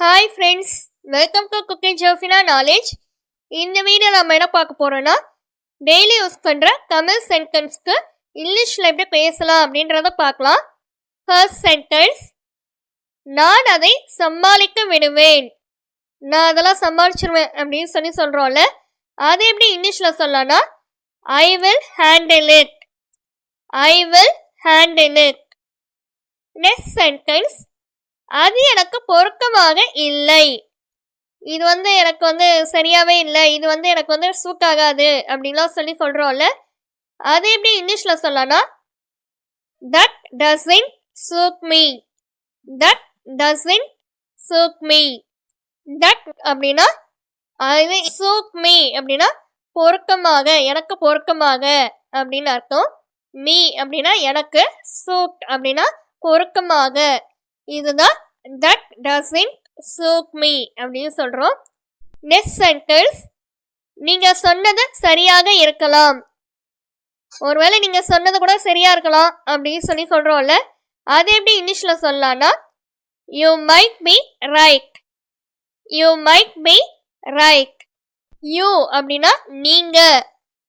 Hi friends, welcome to cooking Jofina knowledge. இந்த video நம்ம என்ன பார்க்க போகிறோன்னா, டெய்லி யூஸ் பண்ணுற தமிழ் சென்டென்ஸ்க்கு இங்கிலீஷில் எப்படி பேசலாம் அப்படின்றத பார்க்கலாம். ஃபர்ஸ்ட் சென்டென்ஸ், நான் அதை சமாளிக்க விடுவேன். நான் அதெல்லாம் சமாளிச்சிருவேன் அப்படின்னு சொல்கிறோம்ல, அது எப்படி இங்கிலீஷில் சொல்லலாம்னா I will handle it. I will handle it. Next sentence, அது எனக்கு பொருத்தமாக இல்லை. இது எனக்கு சரியாவே இல்லை, இது எனக்கு சூட் ஆகாது அப்படின்லாம் சொல்கிறோம்ல, அது எப்படி இங்கிலீஷில் சொல்லலாம்னா that doesn't suit me. That doesn't suit me. தட் அப்படின்னா அது, சூட் மீ அப்படின்னா பொருத்தமாக, எனக்கு பொருத்தமாக அப்படின்னு அர்த்தம். மீ அப்படின்னா எனக்கு, சூட் அப்படின்னா பொருத்தமாக. இதுதான் that doesn't suit me அப்படின்னு சொல்றோம். நெக்ஸ்ட் சென்டென்ஸ், நீங்க சொன்னது சரியாக இருக்கலாம். ஒருவேளை நீங்க சொன்னது கூட சரியா இருக்கலாம் அப்படின்னு சொல்றோம்ல, அது எப்படி இங்கிலீஷ்ல சொல்லலாம்னா you might be right. you might be right. you அப்படின்னா நீங்க,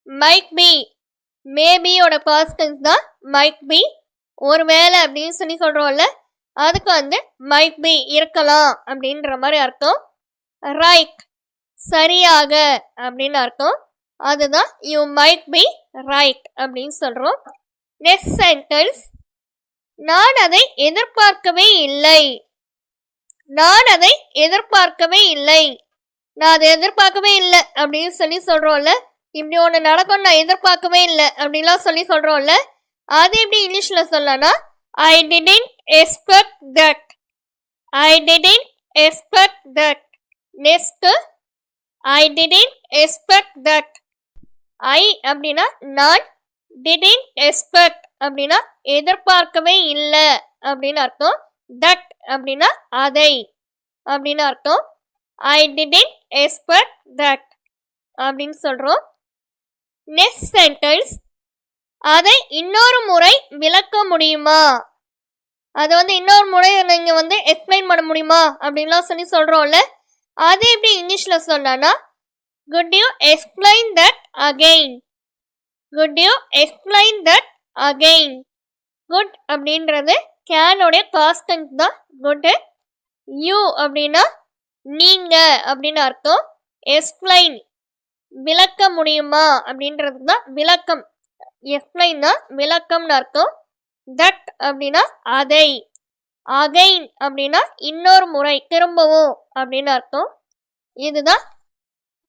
might be மேபியோட பாஸ்ட் டென்ஸ் தான் might be. ஒருவேளை அப்படின்னு சொல்றோம்ல, அதுக்கு might be இருக்கலாம் அப்படின்ற மாதிரி அர்த்தம். ரைட் சரியாக அப்படின்னு அர்த்தம். அதுதான் you might be right அப்படின்னு சொல்றோம். நெக்ஸ்ட் சென்டென்ஸ், நான் அதை எதிர்பார்க்கவே இல்லை. நான் அதை எதிர்பார்க்கவே இல்லை. நான் அதை எதிர்பார்க்கவே இல்லை அப்படின்னு சொல்றோம்ல, இப்படி ஒன்று நடக்கும் நான் எதிர்பார்க்கவே இல்லை அப்படின்லாம் சொல்றோம்ல, அது எப்படி இங்கிலீஷ்ல சொல்லலாம்னா I didn't expect that. I didn't expect that. Next, I didn't expect that. I அப்படின்னா நான், didn't expect அப்படின்னா எதிர்பார்க்கவே இல்லை அப்படின்னு அர்த்தம். that அப்படின்னா அதை அப்படின்னு அர்த்தம். I didn't expect that அப்படின்னு சொல்றோம். நெக்ஸ்ட் சென்டென்ஸ், அதை இன்னொரு முறை விளக்க முடியுமா. அதை இன்னொரு முறை நீங்க எக்ஸ்பிளைன் பண்ண முடியுமா அப்படின்லாம் சொல்றோம்ல, அது எப்படி இங்கிலீஷ்ல சொல்லலாம்னா could you explain that again. could you explain that again. good அப்படின்றது கேனோடைய பாஸ்ட் டென்ஸ் தான் good. you அப்படின்னா நீங்க அப்படின்னு அர்த்தம். எக்ஸ்பிளைன் விளக்க முடியுமா அப்படின்றது தான் விளக்கம். எக்ஸ்பிளைன் தான் விளக்கம்னு அர்த்தம். தட் அப்படின்னா அதை. அகைன் அப்படின்னா இன்னொரு முறை, திரும்பவும் அப்படின்னு அர்த்தம். இதுதான்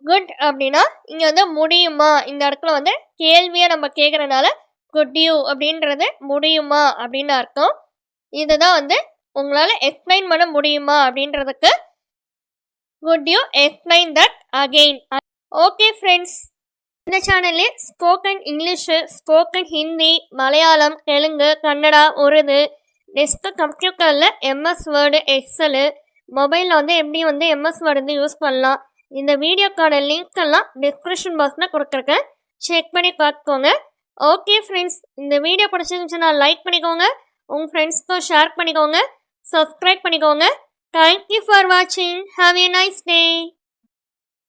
குட் அப்படின்னா இங்க முடியுமா, இந்த இடத்துல கேள்வியா நம்ம கேட்கறதுனால குட் யூ அப்படின்றது முடியுமா அப்படின்னு அர்த்தம். இதுதான் உங்களால எக்ஸ்பிளைன் பண்ண முடியுமா அப்படின்றதுக்கு good you explain that again. Okay friends, இந்த சேனலில் spoken English, spoken Hindi, Malayalam, Telugu, Kannada, Urdu, next கம்ப்யூட்டரில் எம்எஸ் வேர்டு, எக்ஸலு, மொபைலில் எப்படி எம்எஸ் வேர்டு யூஸ் பண்ணலாம், இந்த வீடியோக்கான லிங்க் எல்லாம் டிஸ்கிரிப்ஷன் பாக்ஸில் கொடுத்துருக்கேன், செக் பண்ணி பார்த்துக்கோங்க. ஓகே ஃப்ரெண்ட்ஸ், இந்த வீடியோ பிடிச்சிருந்துச்சுன்னா லைக் பண்ணிக்கோங்க, உங்கள் ஃப்ரெண்ட்ஸ்க்கும் ஷேர் பண்ணிக்கோங்க, சப்ஸ்கிரைப் பண்ணிக்கோங்க. தேங்க்யூ ஃபார் வாட்சிங். Have a nice day.